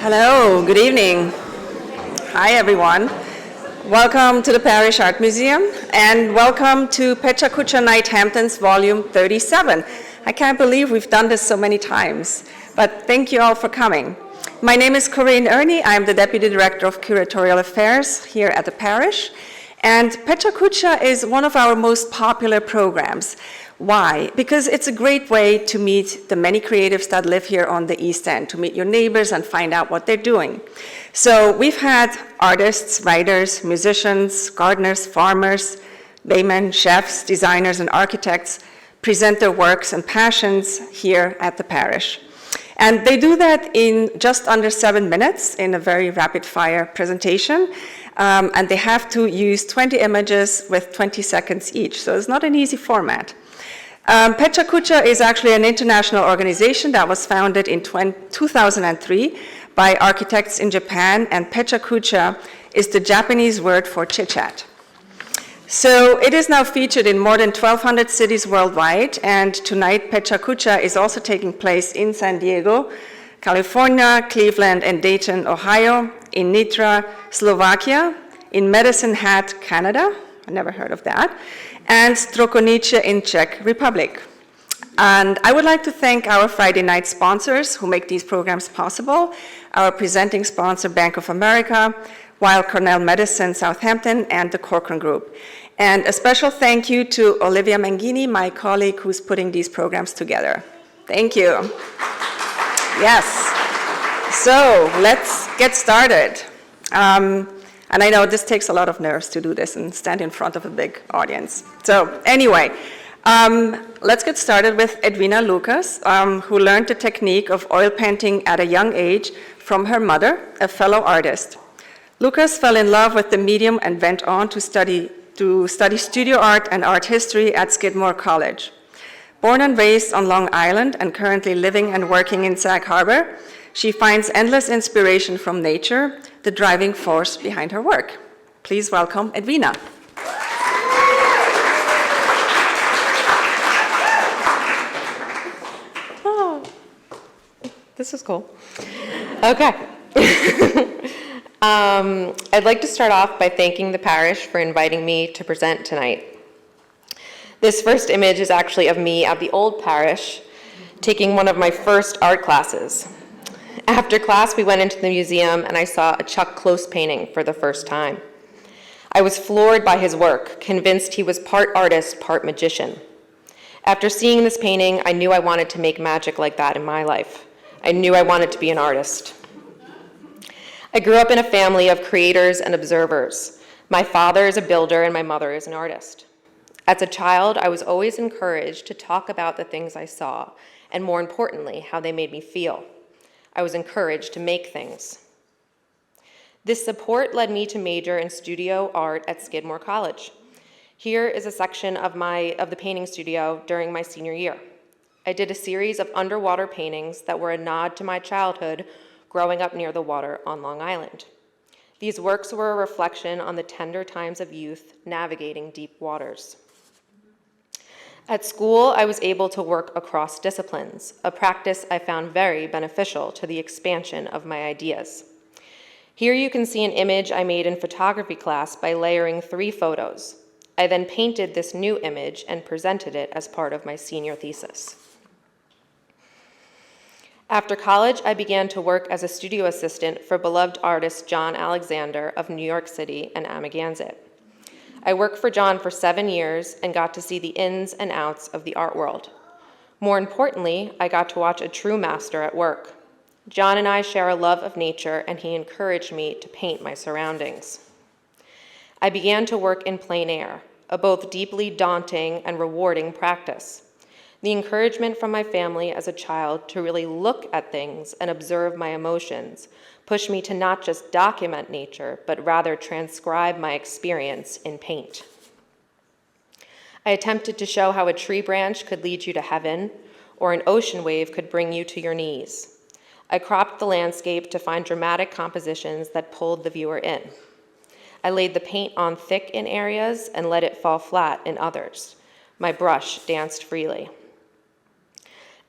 Hello, good evening. Hi, everyone. Welcome to the Parish Art Museum, and welcome to PechaKucha Night Hamptons Volume 37. I can't believe we've done this so many times, but thank you all for coming. My name is Corinne Ernie. I'm the Deputy Director of Curatorial Affairs here at the parish, and PechaKucha is one of our most popular programs. Why? Because it's a great way to meet the many creatives that live here on the East End, to meet your neighbors and find out what they're doing. So we've had artists, writers, musicians, gardeners, farmers, laymen, chefs, designers, and architects present their works and passions here at the parish. And they do that in just under 7 minutes in a very rapid-fire presentation. And they have to use 20 images with 20 seconds each. So it's not an easy format. PechaKucha is actually an international organization that was founded in 2003 by architects in Japan, and PechaKucha is the Japanese word for chit-chat. So it is now featured in more than 1,200 cities worldwide, and tonight PechaKucha is also taking place in San Diego, California, Cleveland, and Dayton, Ohio, in Nitra, Slovakia, in Medicine Hat, Canada, I never heard of that, and Strakonice in Czech Republic. And I would like to thank our Friday night sponsors who make these programs possible, our presenting sponsor, Bank of America, Weill Cornell Medicine Southampton, and the Corcoran Group. And a special thank you to Olivia Mangini, my colleague who's putting these programs together. Thank you. Yes. So let's get started. And I know this takes a lot of nerves to do this and stand in front of a big audience. So anyway, let's get started with Edwina Lucas, who learned the technique of oil painting at a young age from her mother, a fellow artist. Lucas fell in love with the medium and went on to study studio art and art history at Skidmore College. Born and raised on Long Island and currently living and working in Sag Harbor, she finds endless inspiration from nature, the driving force behind her work. Please welcome Edwina. Oh, this is cool. Okay. I'd like to start off by thanking the parish for inviting me to present tonight. This first image is actually of me at the old parish taking one of my first art classes. After class, we went into the museum and I saw a Chuck Close painting for the first time. I was floored by his work, convinced he was part artist, part magician. After seeing this painting, I knew I wanted to make magic like that in my life. I knew I wanted to be an artist. I grew up in a family of creators and observers. My father is a builder and my mother is an artist. As a child, I was always encouraged to talk about the things I saw, and more importantly, how they made me feel. I was encouraged to make things. This support led me to major in studio art at Skidmore College. Here is a section of the painting studio during my senior year. I did a series of underwater paintings that were a nod to my childhood growing up near the water on Long Island. These works were a reflection on the tender times of youth navigating deep waters. At school, I was able to work across disciplines, a practice I found very beneficial to the expansion of my ideas. Here you can see an image I made in photography class by layering 3 photos. I then painted this new image and presented it as part of my senior thesis. After college, I began to work as a studio assistant for beloved artist John Alexander of New York City and Amagansett. I worked for John for 7 years and got to see the ins and outs of the art world. More importantly, I got to watch a true master at work. John and I share a love of nature, and he encouraged me to paint my surroundings. I began to work in plein air, a both deeply daunting and rewarding practice. The encouragement from my family as a child to really look at things and observe my emotions pushed me to not just document nature, but rather transcribe my experience in paint. I attempted to show how a tree branch could lead you to heaven, or an ocean wave could bring you to your knees. I cropped the landscape to find dramatic compositions that pulled the viewer in. I laid the paint on thick in areas and let it fall flat in others. My brush danced freely.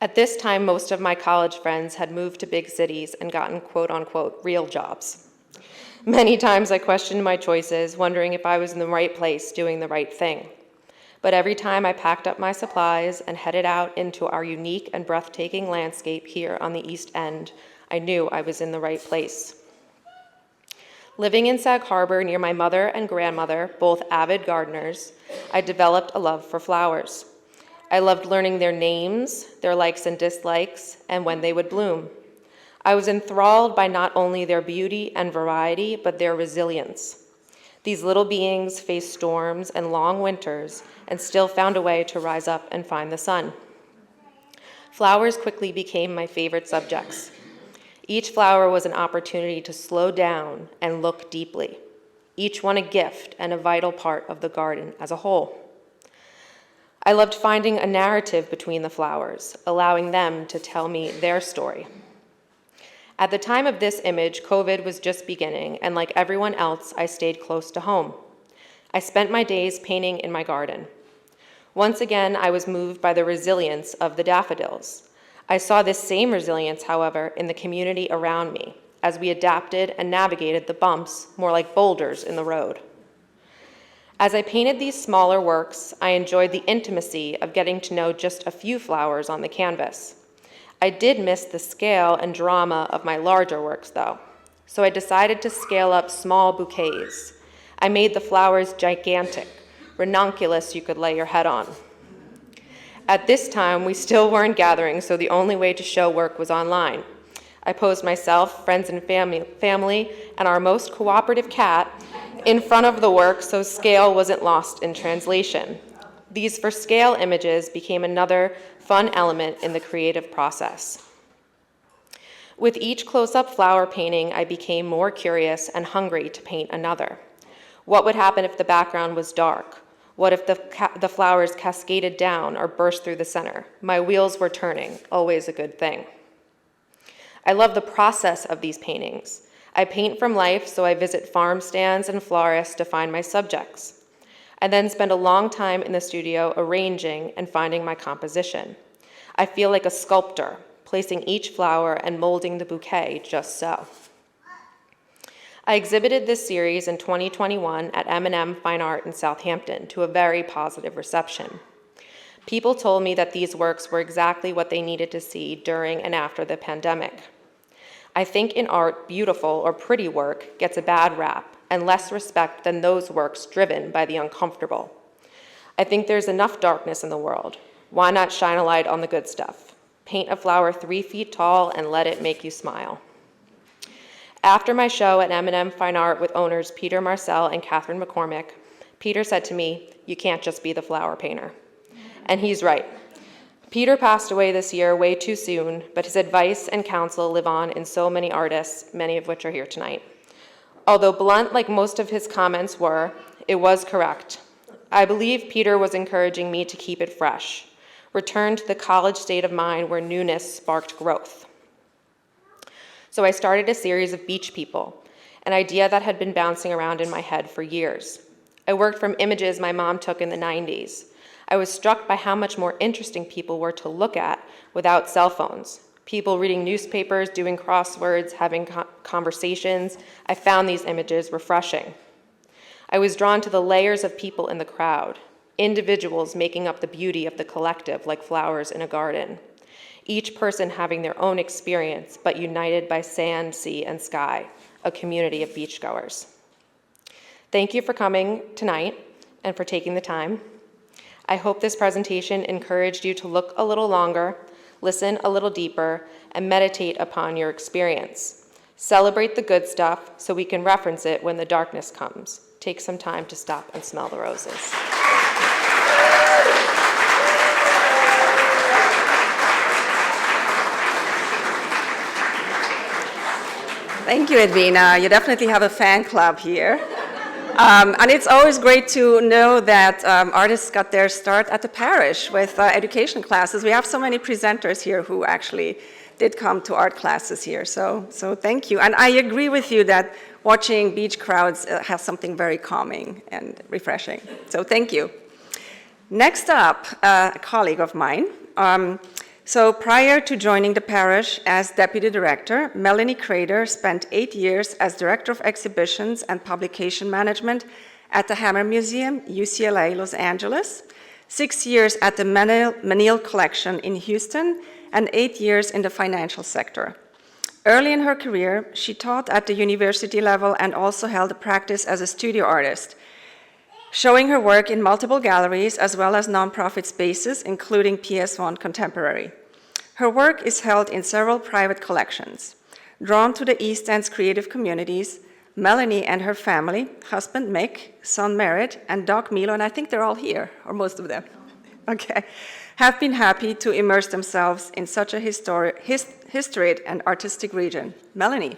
At this time, most of my college friends had moved to big cities and gotten quote-unquote real jobs. Many times I questioned my choices, wondering if I was in the right place doing the right thing. But every time I packed up my supplies and headed out into our unique and breathtaking landscape here on the East End, I knew I was in the right place. Living in Sag Harbor near my mother and grandmother, both avid gardeners, I developed a love for flowers. I loved learning their names, their likes and dislikes, and when they would bloom. I was enthralled by not only their beauty and variety, but their resilience. These little beings faced storms and long winters and still found a way to rise up and find the sun. Flowers quickly became my favorite subjects. Each flower was an opportunity to slow down and look deeply, each one a gift and a vital part of the garden as a whole. I loved finding a narrative between the flowers, allowing them to tell me their story. At the time of this image, COVID was just beginning, and like everyone else, I stayed close to home. I spent my days painting in my garden. Once again, I was moved by the resilience of the daffodils. I saw this same resilience, however, in the community around me, as we adapted and navigated the bumps, more like boulders in the road. As I painted these smaller works, I enjoyed the intimacy of getting to know just a few flowers on the canvas. I did miss the scale and drama of my larger works, though, so I decided to scale up small bouquets. I made the flowers gigantic, ranunculus you could lay your head on. At this time, we still weren't gathering, so the only way to show work was online. I posed myself, friends and family, and our most cooperative cat in front of the work so scale wasn't lost in translation. These for scale images became another fun element in the creative process. With each close-up flower painting, I became more curious and hungry to paint another. What would happen if the background was dark? What if the flowers cascaded down or burst through the center? My wheels were turning, always a good thing. I love the process of these paintings. I paint from life, so I visit farm stands and florists to find my subjects. I then spend a long time in the studio arranging and finding my composition. I feel like a sculptor, placing each flower and molding the bouquet just so. I exhibited this series in 2021 at M&M Fine Art in Southampton to a very positive reception. People told me that these works were exactly what they needed to see during and after the pandemic. I think in art, beautiful or pretty work gets a bad rap and less respect than those works driven by the uncomfortable. I think there's enough darkness in the world. Why not shine a light on the good stuff? Paint a flower 3 feet tall and let it make you smile. After my show at M&M Fine Art with owners Peter Marcel and Catherine McCormick, Peter said to me, "You can't just be the flower painter." And he's right. Peter passed away this year way too soon, but his advice and counsel live on in so many artists, many of which are here tonight. Although blunt like most of his comments were, it was correct. I believe Peter was encouraging me to keep it fresh, return to the college state of mind where newness sparked growth. So I started a series of beach people, an idea that had been bouncing around in my head for years. I worked from images my mom took in the 90s. I was struck by how much more interesting people were to look at without cell phones. People reading newspapers, doing crosswords, having conversations. I found these images refreshing. I was drawn to the layers of people in the crowd, individuals making up the beauty of the collective like flowers in a garden. Each person having their own experience, but united by sand, sea, and sky, a community of beachgoers. Thank you for coming tonight and for taking the time. I hope this presentation encouraged you to look a little longer, listen a little deeper, and meditate upon your experience. Celebrate the good stuff so we can reference it when the darkness comes. Take some time to stop and smell the roses. Thank you, Edwina. You definitely have a fan club here. And it's always great to know that artists got their start at the parish with education classes. We have so many presenters here who actually did come to art classes here, so thank you. And I agree with you that watching beach crowds has something very calming and refreshing, so thank you. Next up, a colleague of mine, So prior to joining the parish as deputy director, Melanie Crater spent 8 years as director of exhibitions and publication management at the Hammer Museum, UCLA, Los Angeles, 6 years at the Menil Collection in Houston, and 8 years in the financial sector. Early in her career, she taught at the university level and also held a practice as a studio artist, showing her work in multiple galleries as well as nonprofit spaces, including PS1 Contemporary. Her work is held in several private collections. Drawn to the East End's creative communities, Melanie and her family, husband Mick, son Merritt, and dog Milo, and I think they're all here, or most of them, okay, have been happy to immerse themselves in such a historied and artistic region. Melanie.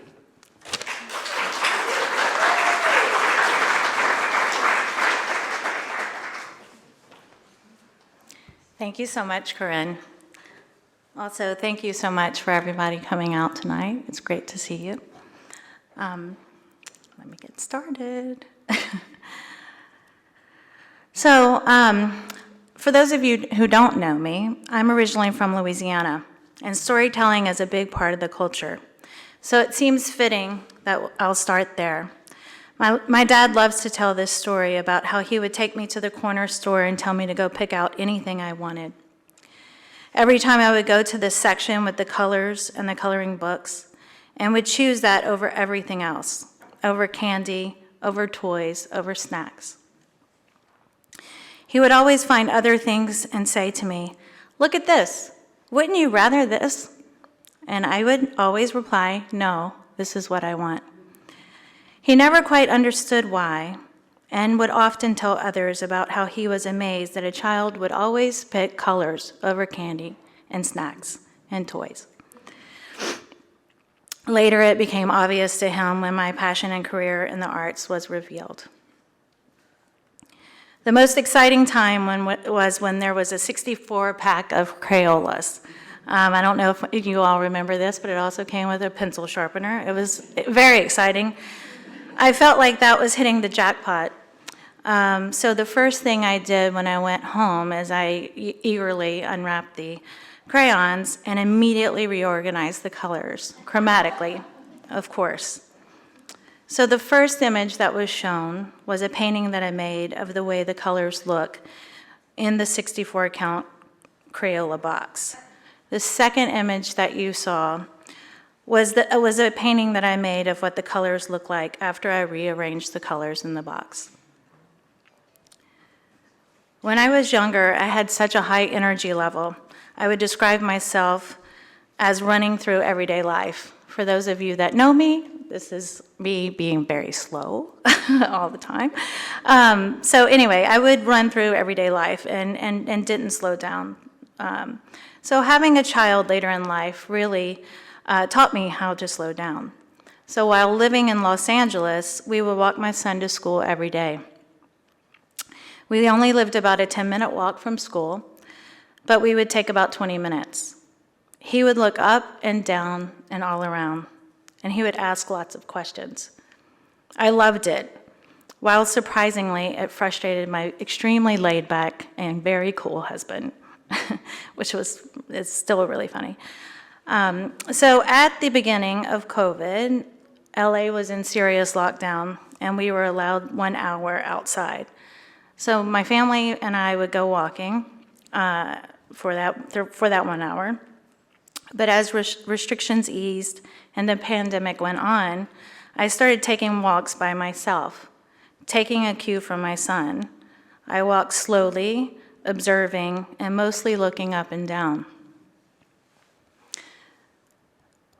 Thank you so much, Corinne. Also, thank you so much for everybody coming out tonight. It's great to see you. Let me get started. So, for those of you who don't know me, I'm originally from Louisiana, and storytelling is a big part of the culture. So it seems fitting that I'll start there. My dad loves to tell this story about how he would take me to the corner store and tell me to go pick out anything I wanted. Every time I would go to this section with the colors and the coloring books and would choose that over everything else, over candy, over toys, over snacks. He would always find other things and say to me, "Look at this. Wouldn't you rather this?" And I would always reply, "No, this is what I want." He never quite understood why, and would often tell others about how he was amazed that a child would always pick colors over candy and snacks and toys. Later, it became obvious to him when my passion and career in the arts was revealed. The most exciting time was when there was a 64-pack of Crayolas. I don't know if you all remember this, but it also came with a pencil sharpener. It was very exciting. I felt like that was hitting the jackpot. So the first thing I did when I went home is I eagerly unwrapped the crayons and immediately reorganized the colors, chromatically, of course. So the first image that was shown was a painting that I made of the way the colors look in the 64-count Crayola box. The second image that you saw was a painting that I made of what the colors look like after I rearranged the colors in the box. When I was younger, I had such a high energy level. I would describe myself as running through everyday life. For those of you that know me, this is me being very slow all the time. So anyway, I would run through everyday life and didn't slow down. So having a child later in life really taught me how to slow down. So while living in Los Angeles, we would walk my son to school every day. We only lived about a 10-minute walk from school, but we would take about 20 minutes. He would look up and down and all around, and he would ask lots of questions. I loved it, while surprisingly, it frustrated my extremely laid-back and very cool husband, which is still really funny. So at the beginning of COVID, LA was in serious lockdown, and we were allowed 1 hour outside. So my family and I would go walking for that 1 hour. But as restrictions eased and the pandemic went on, I started taking walks by myself, taking a cue from my son. I walked slowly, observing, and mostly looking up and down.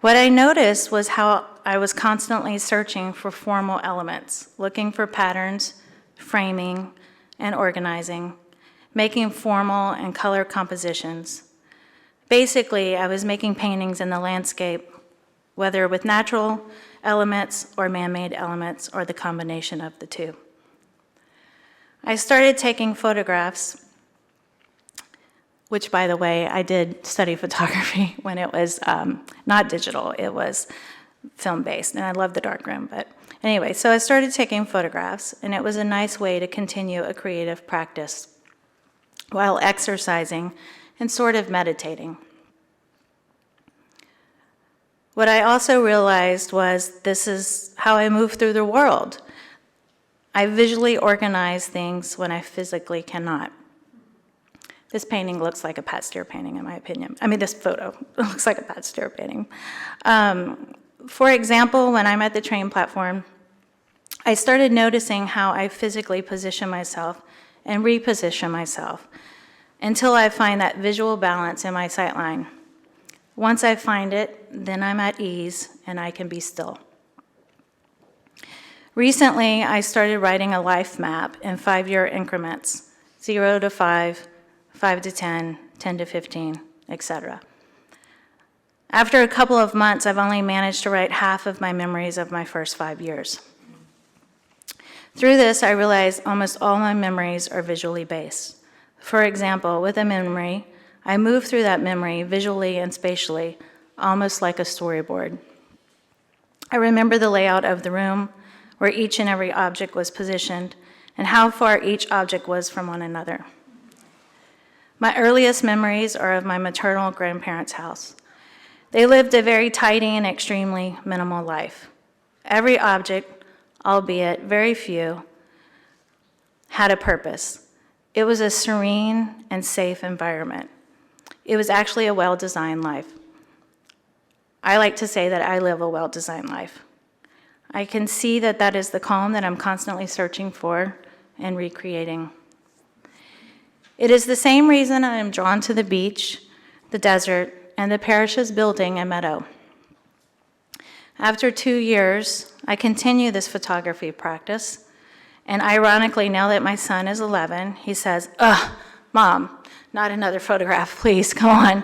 What I noticed was how I was constantly searching for formal elements, looking for patterns, framing, and organizing, making formal and color compositions. Basically, I was making paintings in the landscape, whether with natural elements or man-made elements or the combination of the two. I started taking photographs, which, by the way, I did study photography when it was not digital, it was film-based, and I love the darkroom. But anyway, so I started taking photographs, and it was a nice way to continue a creative practice while exercising and sort of meditating. What I also realized was this is how I move through the world. I visually organize things when I physically cannot. This painting looks like a Pat Steer painting, in my opinion. I mean, this photo looks like a Pat Steer painting. For example, when I'm at the train platform, I started noticing how I physically position myself and reposition myself until I find that visual balance in my sight line. Once I find it, then I'm at ease and I can be still. Recently, I started writing a life map in 5-year increments, 0 to 5, 5 to 10, 10 to 15, etc. After a couple of months, I've only managed to write half of my memories of my first 5 years. Through this, I realized almost all my memories are visually based. For example, with a memory, I move through that memory visually and spatially, almost like a storyboard. I remember the layout of the room, where each and every object was positioned, and how far each object was from one another. My earliest memories are of my maternal grandparents' house. They lived a very tidy and extremely minimal life. Every object, albeit very few, had a purpose. It was a serene and safe environment. It was actually a well-designed life. I like to say that I live a well-designed life. I can see that that is the calm that I'm constantly searching for and recreating. It is the same reason I am drawn to the beach, the desert, and the parish's building and meadow. After 2 years, I continue this photography practice, and ironically, now that my son is 11, he says, "Ugh, Mom, not another photograph, please, come on."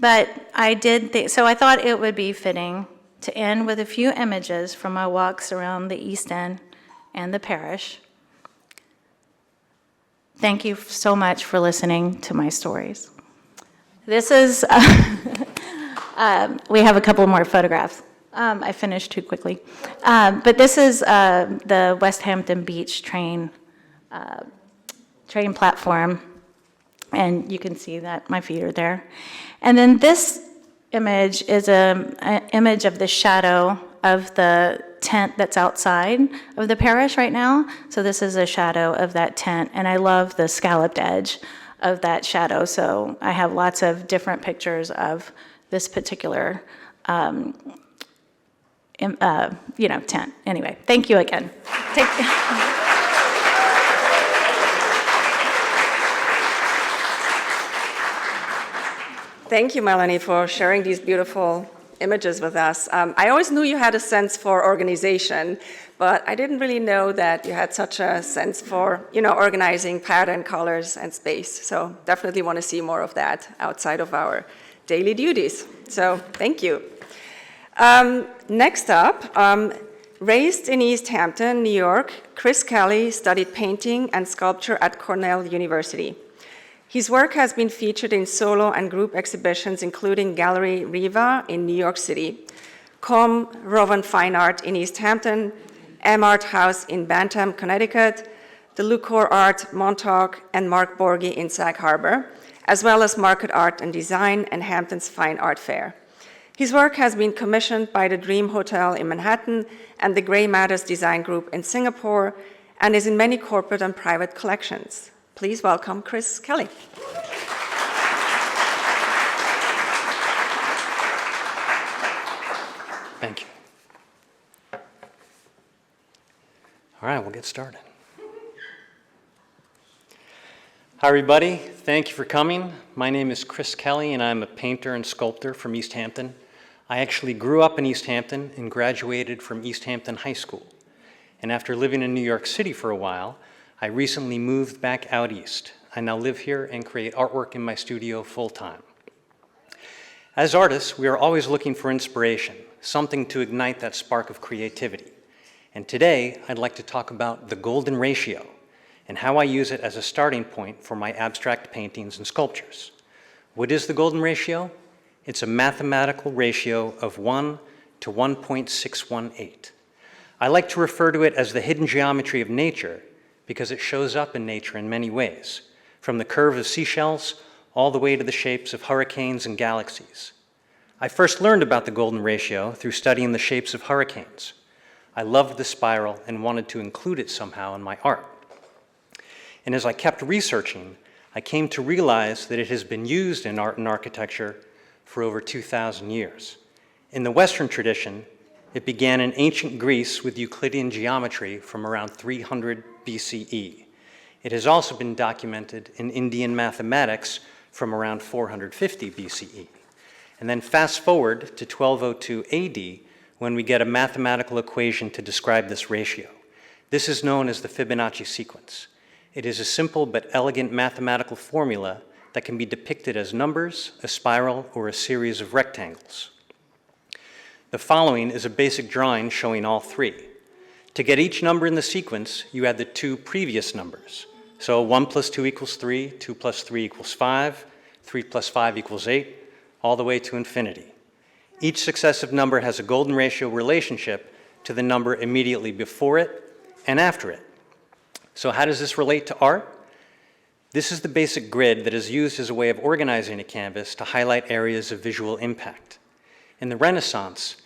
But I did think, so I thought it would be fitting to end with a few images from my walks around the East End and the parish. Thank you so much for listening to my stories. This is, we have a couple more photographs. I finished too quickly. But this is the West Hampton Beach train platform, and you can see that my feet are there. And then this image is an image of the shadow of the tent that's outside of the parish right now. So this is a shadow of that tent, and I love the scalloped edge of that shadow. So I have lots of different pictures of this particular, tent. Anyway, thank you again. Thank you, Melanie, for sharing these beautiful images with us. I always knew you had a sense for organization, but I didn't really know that you had such a sense for, organizing pattern, colors, and space. So definitely want to see more of that outside of our daily duties. So thank you. Next up, raised in East Hampton, New York, Chris Kelly studied painting and sculpture at Cornell University. His work has been featured in solo and group exhibitions, including Gallery Riva in New York City, Com Rowan Fine Art in East Hampton, M Art House in Bantam, Connecticut, the Lucor Art Montauk, and Mark Borgi in Sag Harbor, as well as Market Art and Design and Hampton's Fine Art Fair. His work has been commissioned by the Dream Hotel in Manhattan and the Grey Matters Design Group in Singapore, and is in many corporate and private collections. Please welcome Chris Kelly. Thank you. All right, we'll get started. Hi, everybody. Thank you for coming. My name is Chris Kelly, and I'm a painter and sculptor from East Hampton. I actually grew up in East Hampton and graduated from East Hampton High School. And after living in New York City for a while, I recently moved back out east. I now live here and create artwork in my studio full-time. As artists, we are always looking for inspiration, something to ignite that spark of creativity. And today, I'd like to talk about the golden ratio and how I use it as a starting point for my abstract paintings and sculptures. What is the golden ratio? It's a mathematical ratio of 1 to 1.618. I like to refer to it as the hidden geometry of nature because it shows up in nature in many ways, from the curve of seashells all the way to the shapes of hurricanes and galaxies. I first learned about the golden ratio through studying the shapes of hurricanes. I loved the spiral and wanted to include it somehow in my art. And as I kept researching, I came to realize that it has been used in art and architecture for over 2,000 years. In the Western tradition, it began in ancient Greece with Euclidean geometry from around 300 BCE. It has also been documented in Indian mathematics from around 450 BCE. And then fast forward to 1202 AD, when we get a mathematical equation to describe this ratio. This is known as the Fibonacci sequence. It is a simple but elegant mathematical formula that can be depicted as numbers, a spiral, or a series of rectangles. The following is a basic drawing showing all three. To get each number in the sequence, you add the two previous numbers. So 1 plus 2 equals 3, 2 plus 3 equals 5, 3 plus 5 equals 8, all the way to infinity. Each successive number has a golden ratio relationship to the number immediately before it and after it. So how does this relate to art? This is the basic grid that is used as a way of organizing a canvas to highlight areas of visual impact. In the Renaissance,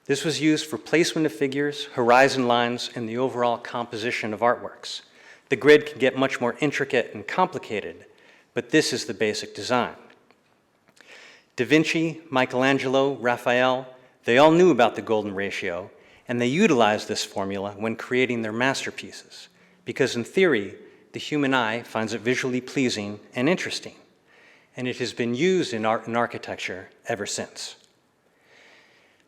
this was used for placement of figures, horizon lines, and the overall composition of artworks. The grid can get much more intricate and complicated, but this is the basic design. Da Vinci, Michelangelo, Raphael, they all knew about the golden ratio, and they utilized this formula when creating their masterpieces, because in theory, the human eye finds it visually pleasing and interesting, and it has been used in art and architecture ever since.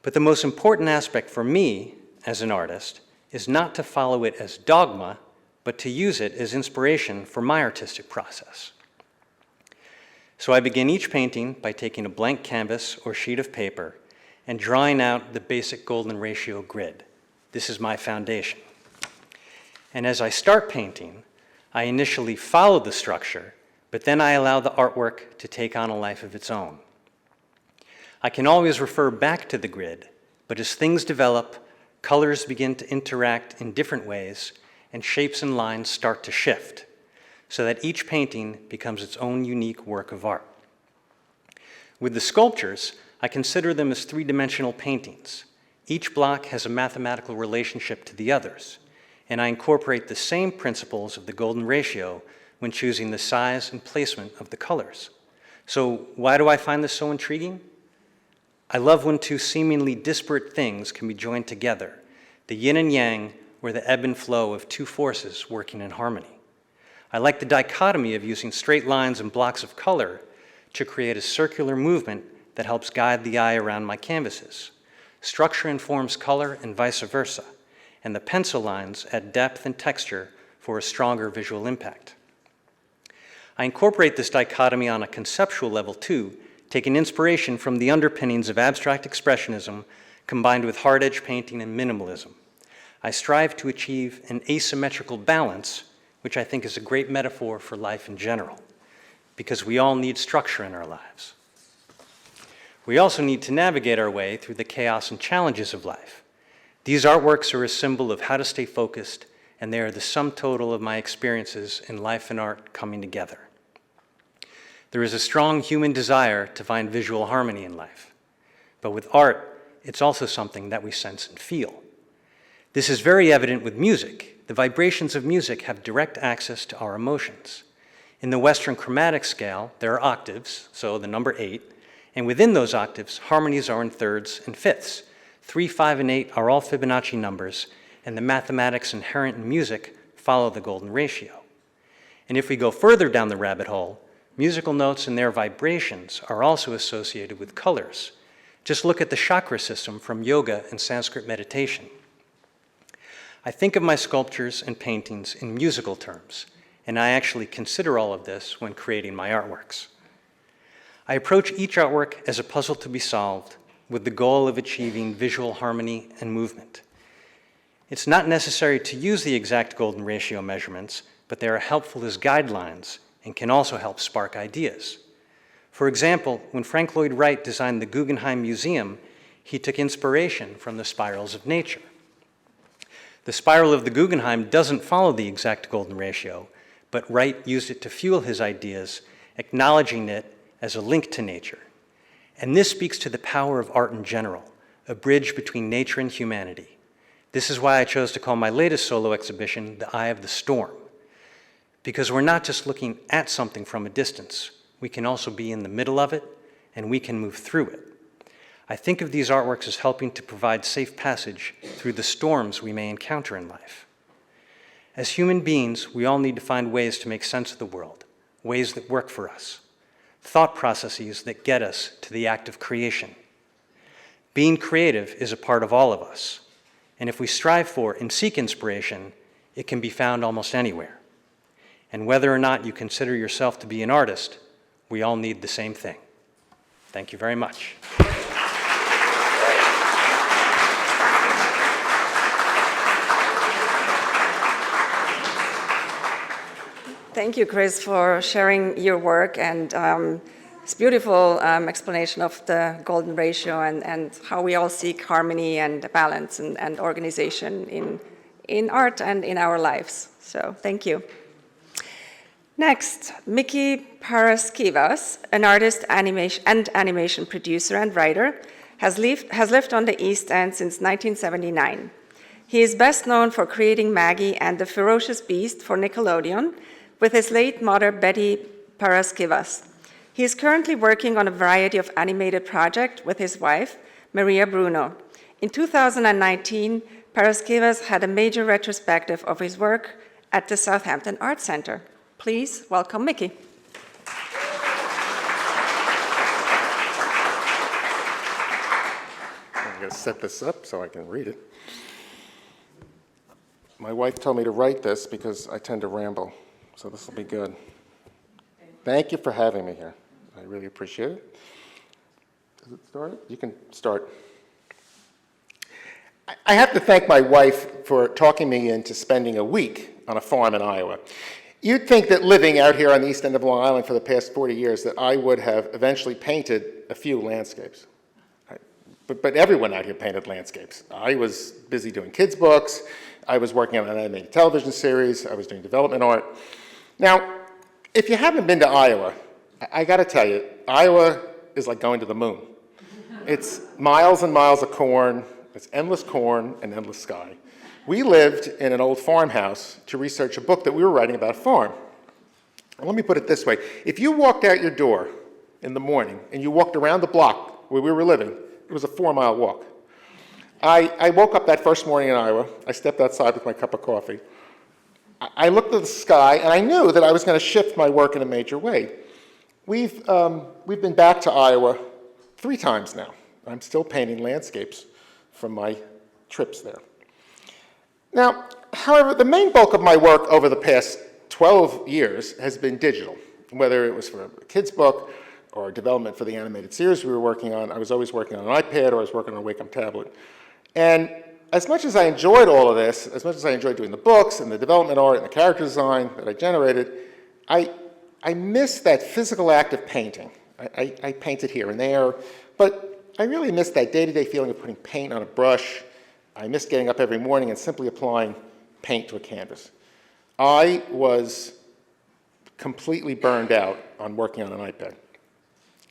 But the most important aspect for me as an artist is not to follow it as dogma, but to use it as inspiration for my artistic process. So I begin each painting by taking a blank canvas or sheet of paper and drawing out the basic golden ratio grid. This is my foundation. And as I start painting, I initially follow the structure, but then I allow the artwork to take on a life of its own. I can always refer back to the grid, but as things develop, colors begin to interact in different ways, and shapes and lines start to shift, so that each painting becomes its own unique work of art. With the sculptures, I consider them as three-dimensional paintings. Each block has a mathematical relationship to the others, and I incorporate the same principles of the golden ratio when choosing the size and placement of the colors. So why do I find this so intriguing? I love when two seemingly disparate things can be joined together, the yin and yang, or the ebb and flow of two forces working in harmony. I like the dichotomy of using straight lines and blocks of color to create a circular movement that helps guide the eye around my canvases. Structure informs color and vice versa, and the pencil lines add depth and texture for a stronger visual impact. I incorporate this dichotomy on a conceptual level too, taking inspiration from the underpinnings of abstract expressionism combined with hard-edge painting and minimalism. I strive to achieve an asymmetrical balance, which I think is a great metaphor for life in general, because we all need structure in our lives. We also need to navigate our way through the chaos and challenges of life. These artworks are a symbol of how to stay focused, and they are the sum total of my experiences in life and art coming together. There is a strong human desire to find visual harmony in life, but with art, it's also something that we sense and feel. This is very evident with music. The vibrations of music have direct access to our emotions. In the Western chromatic scale, there are octaves, so the number 8, and within those octaves, harmonies are in thirds and fifths. 3, 5, and 8 are all Fibonacci numbers, and the mathematics inherent in music follow the golden ratio. And if we go further down the rabbit hole, musical notes and their vibrations are also associated with colors. Just look at the chakra system from yoga and Sanskrit meditation. I think of my sculptures and paintings in musical terms, and I actually consider all of this when creating my artworks. I approach each artwork as a puzzle to be solved with the goal of achieving visual harmony and movement. It's not necessary to use the exact golden ratio measurements, but they are helpful as guidelines and can also help spark ideas. For example, when Frank Lloyd Wright designed the Guggenheim Museum, he took inspiration from the spirals of nature. The spiral of the Guggenheim doesn't follow the exact golden ratio, but Wright used it to fuel his ideas, acknowledging it as a link to nature. And this speaks to the power of art in general, a bridge between nature and humanity. This is why I chose to call my latest solo exhibition The Eye of the Storm, because we're not just looking at something from a distance, we can also be in the middle of it, and we can move through it. I think of these artworks as helping to provide safe passage through the storms we may encounter in life. As human beings, we all need to find ways to make sense of the world, ways that work for us, thought processes that get us to the act of creation. Being creative is a part of all of us, and if we strive for and seek inspiration, it can be found almost anywhere. And whether or not you consider yourself to be an artist, we all need the same thing. Thank you very much. Thank you, Chris, for sharing your work and this beautiful explanation of the golden ratio and how we all seek harmony and balance and organization in art and in our lives. So thank you. Next, Mickey Paraskevas, an artist and animation producer and writer, has lived on the East End since 1979. He is best known for creating Maggie and the Ferocious Beast for Nickelodeon with his late mother, Betty Paraskevas. He is currently working on a variety of animated projects with his wife, Maria Bruno. In 2019, Paraskevas had a major retrospective of his work at the Southampton Art Center. Please welcome Mickey. I'm going to set this up so I can read it. My wife told me to write this because I tend to ramble, so this will be good. Thank you for having me here. I really appreciate it. Does it start? You can start. I have to thank my wife for talking me into spending a week on a farm in Iowa. You'd think that living out here on the east end of Long Island for the past 40 years that I would have eventually painted a few landscapes. But everyone out here painted landscapes. I was busy doing kids' books. I was working on an animated television series. I was doing development art. Now, if you haven't been to Iowa, I got to tell you, Iowa is like going to the moon. It's miles and miles of corn. It's endless corn and endless sky. We lived in an old farmhouse to research a book that we were writing about a farm. And let me put it this way. If you walked out your door in the morning and you walked around the block where we were living, it was a 4-mile walk. I woke up that first morning in Iowa. I stepped outside with my cup of coffee. I looked at the sky, and I knew that I was going to shift my work in a major way. We've been back to Iowa 3 times now. I'm still painting landscapes from my trips there. Now, however, the main bulk of my work over the past 12 years has been digital, whether it was for a kid's book or development for the animated series we were working on. I was always working on an iPad or I was working on a Wacom tablet. And as much as I enjoyed all of this, as much as I enjoyed doing the books and the development art and the character design that I generated, I miss that physical act of painting. I painted here and there, but I really miss that day-to-day feeling of putting paint on a brush. I miss getting up every morning and simply applying paint to a canvas. I was completely burned out on working on an iPad.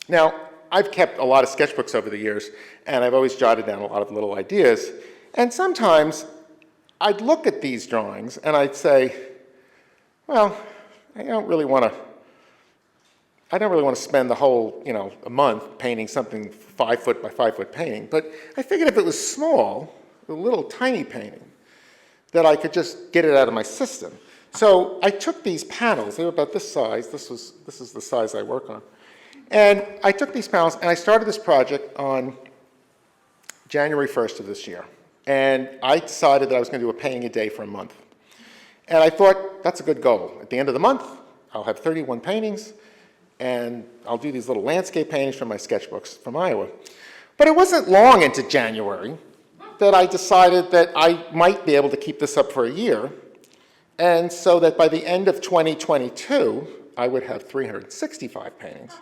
Now, I've kept a lot of sketchbooks over the years, and I've always jotted down a lot of little ideas. And sometimes I'd look at these drawings and I'd say, well, I don't really want to spend the whole, a month painting something 5-foot by 5-foot painting. But I figured if it was small, a little tiny painting, that I could just get it out of my system. So I took these panels. They were about this size. This is the size I work on. And I took these panels and I started this project on January 1st of this year. And I decided that I was going to do a painting a day for a month. And I thought, that's a good goal. At the end of the month, I'll have 31 paintings, and I'll do these little landscape paintings from my sketchbooks from Iowa. But it wasn't long into January that I decided that I might be able to keep this up for a year, and so that by the end of 2022, I would have 365 paintings,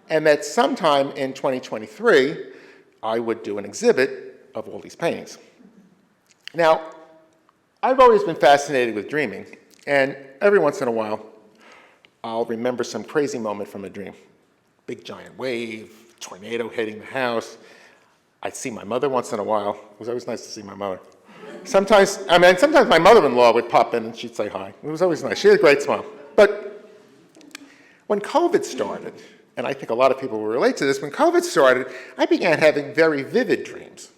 and that sometime in 2023, I would do an exhibit of all these paintings. Now, I've always been fascinated with dreaming, and every once in a while, I'll remember some crazy moment from a dream. Big giant wave, tornado hitting the house. I'd see my mother once in a while. It was always nice to see my mother. Sometimes my mother-in-law would pop in and she'd say hi. It was always nice. She had a great smile. But when COVID started, and I think a lot of people will relate to this, when COVID started, I began having very vivid dreams.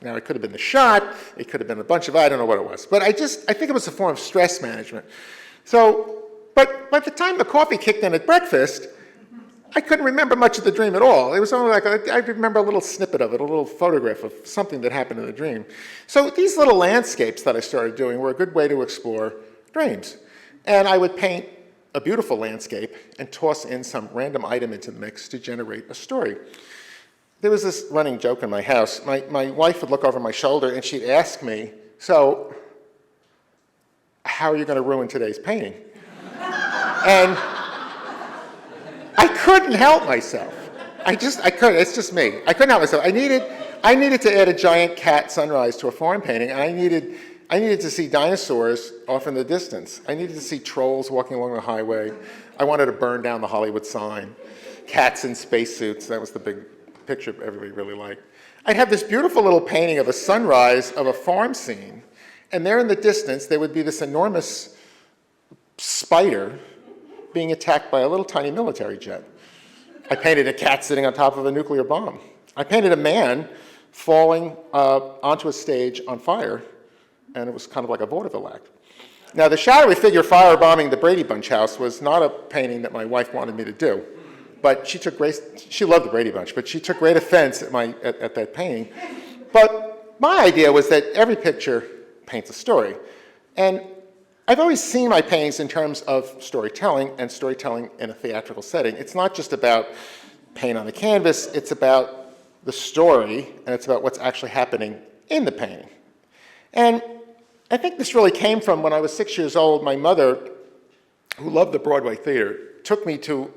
Now, it could have been the shot, it could have been a bunch of, I don't know what it was. But I think it was a form of stress management. So, but by the time the coffee kicked in at breakfast, I couldn't remember much of the dream at all. It was only like, I remember a little snippet of it, a little photograph of something that happened in the dream. So these little landscapes that I started doing were a good way to explore dreams. And I would paint a beautiful landscape and toss in some random item into the mix to generate a story. There was this running joke in my house. My wife would look over my shoulder and she'd ask me, so how are you going to ruin today's painting? And I couldn't help myself. I couldn't, it's just me. I couldn't help myself. I needed to add a giant cat sunrise to a farm painting, and I needed to see dinosaurs off in the distance. I needed to see trolls walking along the highway. I wanted to burn down the Hollywood sign. Cats in spacesuits, that was the big picture everybody really liked. I'd have this beautiful little painting of a sunrise of a farm scene, and there in the distance there would be this enormous spider being attacked by a little tiny military jet. I painted a cat sitting on top of a nuclear bomb. I painted a man falling onto a stage on fire, and it was kind of like a vaudeville act. Now, the shadowy figure firebombing the Brady Bunch house was not a painting that my wife wanted me to do, but she loved the Brady Bunch, but she took great offense at that painting. But my idea was that every picture paints a story. And I've always seen my paintings in terms of storytelling and storytelling in a theatrical setting. It's not just about paint on the canvas, it's about the story, and it's about what's actually happening in the painting. And I think this really came from when I was 6 years old. My mother, who loved the Broadway theater, took me to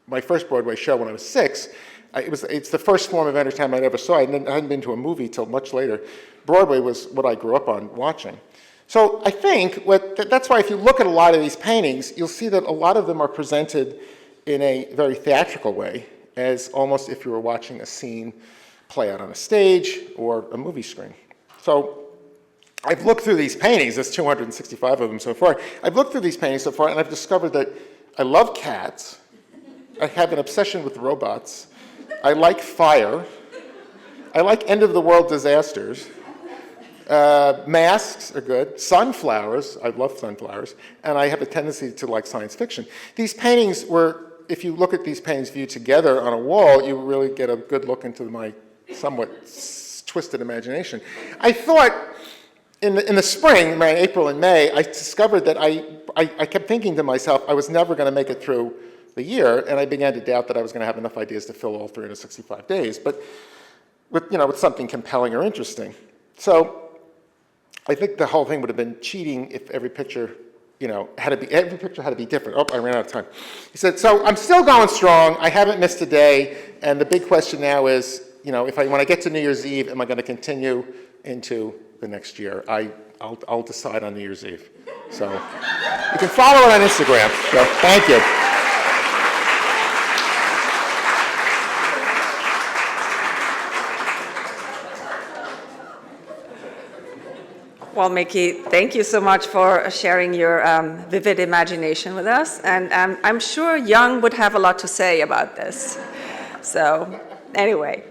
my first Broadway show when I was 6. It's the first form of entertainment I ever saw. I hadn't been to a movie till much later. Broadway was what I grew up on watching. So I think that's why if you look at a lot of these paintings, you'll see that a lot of them are presented in a very theatrical way, as almost if you were watching a scene play out on a stage or a movie screen. So I've looked through these paintings, there's 265 of them so far. I've looked through these paintings so far, and I've discovered that I love cats, I have an obsession with robots, I like fire, I like end-of-the-world disasters, masks are good, sunflowers, I love sunflowers, and I have a tendency to like science fiction. These paintings were, if you look at these paintings viewed together on a wall, you really get a good look into my somewhat twisted imagination. I thought in the spring, around April and May, I discovered that I kept thinking to myself I was never going to make it through the year, and I began to doubt that I was going to have enough ideas to fill all 365 days, but with something compelling or interesting. So I think the whole thing would have been cheating if every picture had to be different. Oh, I ran out of time. He said, so I'm still going strong. I haven't missed a day. And the big question now is, when I get to New Year's Eve, am I going to continue into the next year? I'll decide on New Year's Eve. So you can follow it on Instagram. So thank you. Well, Mickey, thank you so much for sharing your vivid imagination with us. And I'm sure Young would have a lot to say about this. So anyway,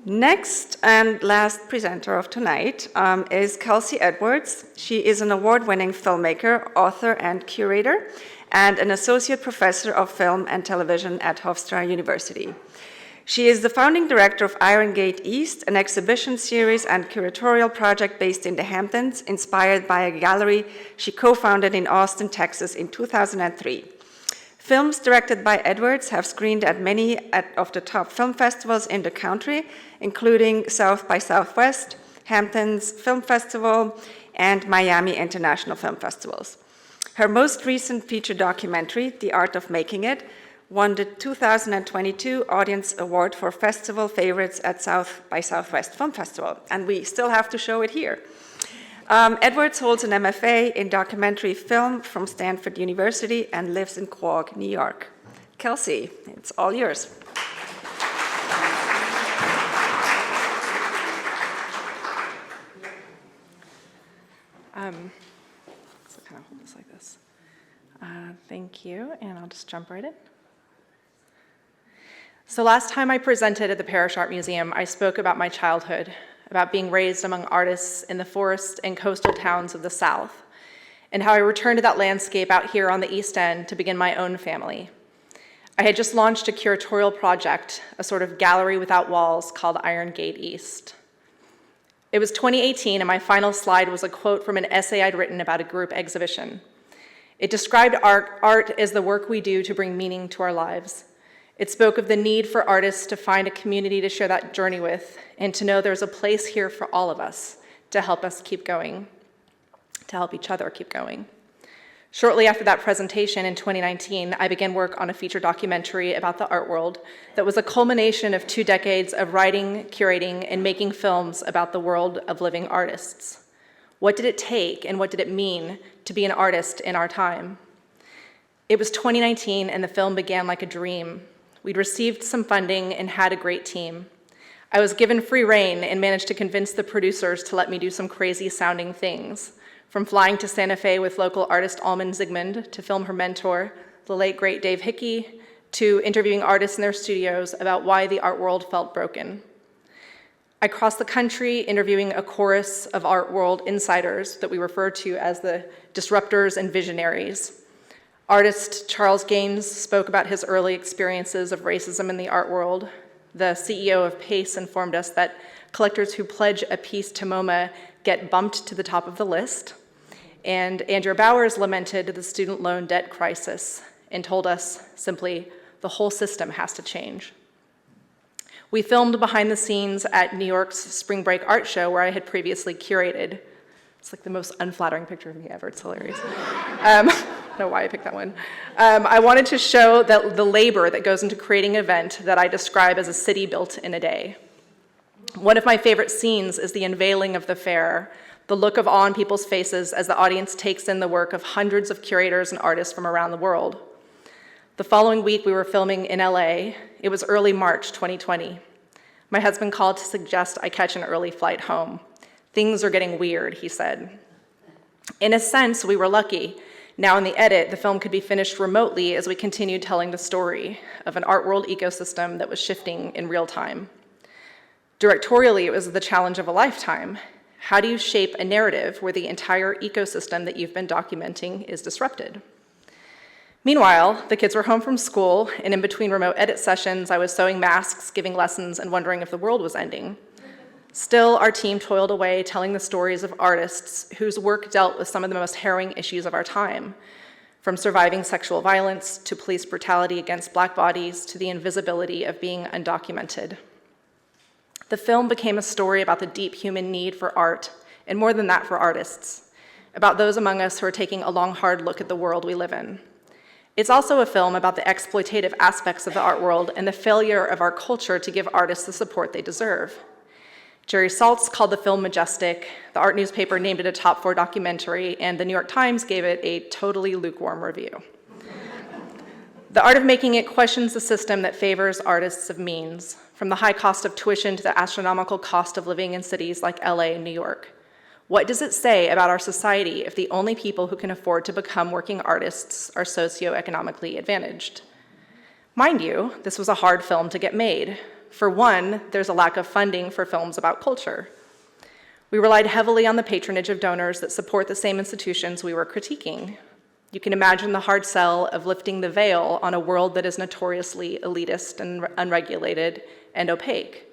next and last presenter of tonight is Kelsey Edwards. She is an award-winning filmmaker, author, and curator, and an associate professor of film and television at Hofstra University. She is the founding director of Iron Gate East, an exhibition series and curatorial project based in the Hamptons, inspired by a gallery she co-founded in Austin, Texas in 2003. Films directed by Edwards have screened at many of the top film festivals in the country, including South by Southwest, Hamptons Film Festival, and Miami International Film Festivals. Her most recent feature documentary, The Art of Making It, won the 2022 Audience Award for Festival Favorites at South by Southwest Film Festival, and we still have to show it here. Edwards holds an MFA in documentary film from Stanford University and lives in Quogue, New York. Kelsey, it's all yours. kind of hold this like this. Thank you, and I'll just jump right in. So last time I presented at the Parish Art Museum, I spoke about my childhood, about being raised among artists in the forest and coastal towns of the South, and how I returned to that landscape out here on the East End to begin my own family. I had just launched a curatorial project, a sort of gallery without walls called Iron Gate East. It was 2018, and my final slide was a quote from an essay I'd written about a group exhibition. It described art as the work we do to bring meaning to our lives. It spoke of the need for artists to find a community to share that journey with and to know there's a place here for all of us to help us keep going, to help each other keep going. Shortly after that presentation in 2019, I began work on a feature documentary about the art world that was a culmination of 2 decades of writing, curating, and making films about the world of living artists. What did it take and what did it mean to be an artist in our time? It was 2019 and the film began like a dream. We'd received some funding and had a great team. I was given free rein and managed to convince the producers to let me do some crazy sounding things, from flying to Santa Fe with local artist Almond Zygmunt to film her mentor, the late great Dave Hickey, to interviewing artists in their studios about why the art world felt broken. I crossed the country interviewing a chorus of art world insiders that we refer to as the disruptors and visionaries. Artist Charles Gaines spoke about his early experiences of racism in the art world. The CEO of PACE informed us that collectors who pledge a piece to MoMA get bumped to the top of the list. And Andrea Bowers lamented the student loan debt crisis and told us simply, the whole system has to change. We filmed behind the scenes at New York's Spring Break Art Show where I had previously curated. It's like the most unflattering picture of me ever, it's hilarious. I don't know why I picked that one. I wanted to show that the labor that goes into creating an event that I describe as a city built in a day. One of my favorite scenes is the unveiling of the fair, the look of awe on people's faces as the audience takes in the work of hundreds of curators and artists from around the world. The following week, we were filming in LA. It was early March 2020. My husband called to suggest I catch an early flight home. Things are getting weird, he said. In a sense, we were lucky. Now in the edit, the film could be finished remotely as we continued telling the story of an art world ecosystem that was shifting in real time. Directorially, it was the challenge of a lifetime. How do you shape a narrative where the entire ecosystem that you've been documenting is disrupted? Meanwhile, the kids were home from school, and in between remote edit sessions, I was sewing masks, giving lessons, and wondering if the world was ending. Still, our team toiled away telling the stories of artists whose work dealt with some of the most harrowing issues of our time, from surviving sexual violence to police brutality against Black bodies to the invisibility of being undocumented. The film became a story about the deep human need for art, and more than that, for artists, about those among us who are taking a long, hard look at the world we live in. It's also a film about the exploitative aspects of the art world and the failure of our culture to give artists the support they deserve. Jerry Saltz called the film majestic, the art newspaper named it a top 4 documentary, and the New York Times gave it a totally lukewarm review. The Art of Making It questions the system that favors artists of means, from the high cost of tuition to the astronomical cost of living in cities like LA and New York. What does it say about our society if the only people who can afford to become working artists are socioeconomically advantaged? Mind you, this was a hard film to get made. For one, there's a lack of funding for films about culture. We relied heavily on the patronage of donors that support the same institutions we were critiquing. You can imagine the hard sell of lifting the veil on a world that is notoriously elitist and unregulated and opaque.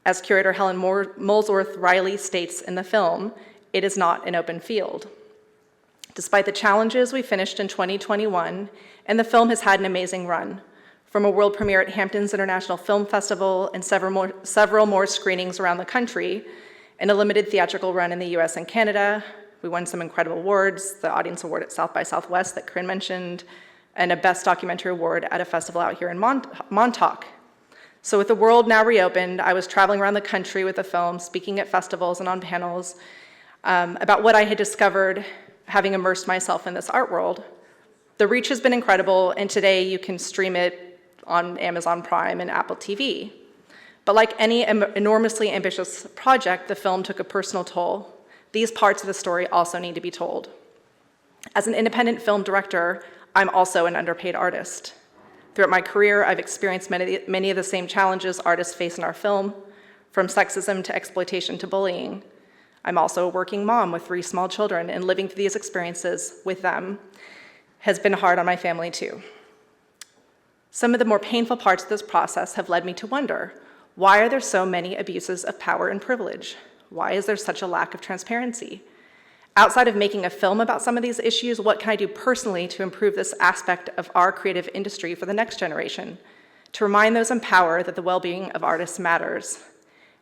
As curator Helen Molesworth Riley states in the film, it is not an open field. Despite the challenges, we finished in 2021, and the film has had an amazing run. From a world premiere at Hamptons International Film Festival and several more screenings around the country, and a limited theatrical run in the US and Canada. We won some incredible awards, the Audience Award at South by Southwest that Corinne mentioned, and a Best Documentary Award at a festival out here in Montauk. So with the world now reopened, I was traveling around the country with the film, speaking at festivals and on panels about what I had discovered having immersed myself in this art world. The reach has been incredible, and today you can stream it on Amazon Prime and Apple TV. But like any enormously ambitious project, the film took a personal toll. These parts of the story also need to be told. As an independent film director, I'm also an underpaid artist. Throughout my career, I've experienced many of the same challenges artists face in our film, from sexism to exploitation to bullying. I'm also a working mom with 3 small children, and living through these experiences with them has been hard on my family too. Some of the more painful parts of this process have led me to wonder, why are there so many abuses of power and privilege? Why is there such a lack of transparency? Outside of making a film about some of these issues, what can I do personally to improve this aspect of our creative industry for the next generation? To remind those in power that the well-being of artists matters.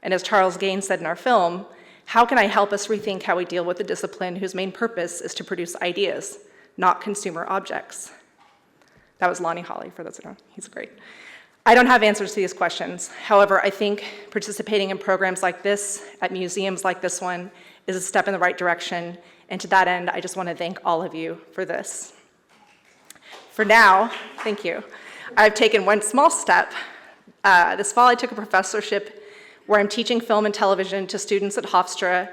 And as Charles Gaines said in our film, how can I help us rethink how we deal with a discipline whose main purpose is to produce ideas, not consumer objects? That was Lonnie Hawley, for those who don't know. He's great. I don't have answers to these questions. However, I think participating in programs like this, at museums like this one, is a step in the right direction. And to that end, I just want to thank all of you for this. For now, thank you. I've taken one small step. This fall, I took a professorship where I'm teaching film and television to students at Hofstra,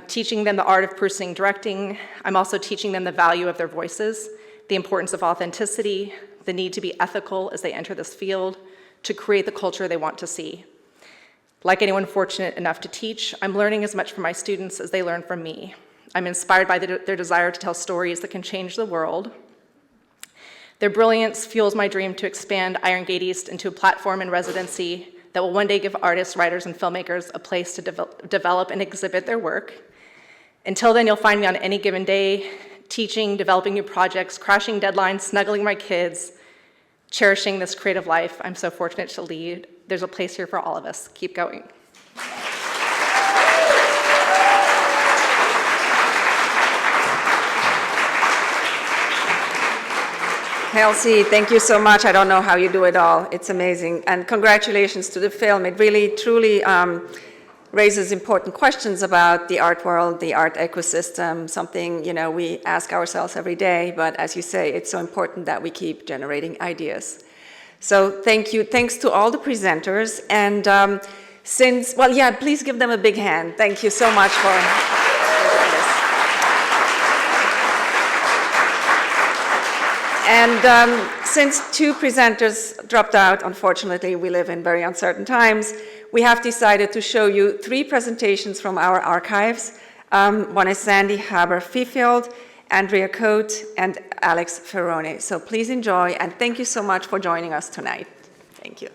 teaching them the art of producing and directing. I'm also teaching them the value of their voices, the importance of authenticity, the need to be ethical as they enter this field, to create the culture they want to see. Like anyone fortunate enough to teach, I'm learning as much from my students as they learn from me. I'm inspired by their desire to tell stories that can change the world. Their brilliance fuels my dream to expand Iron Gate East into a platform in residency that will one day give artists, writers, and filmmakers a place to develop and exhibit their work. Until then, you'll find me on any given day, teaching, developing new projects, crashing deadlines, snuggling my kids, cherishing this creative life I'm so fortunate to lead. There's a place here for all of us. Keep going. Halsey, thank you so much. I don't know how you do it all. It's amazing. And congratulations to the film. It really, truly raises important questions about the art world, the art ecosystem, something, we ask ourselves every day. But as you say, it's so important that we keep generating ideas. So thank you. Thanks to all the presenters. And please give them a big hand. Thank you so much for doing this. And since 2 presenters dropped out, unfortunately, we live in very uncertain times, we have decided to show you 3 presentations from our archives. One is Sandy Haber-Fifield, Andrea Coate, and Alex Ferrone. So please enjoy, and thank you so much for joining us tonight. Thank you.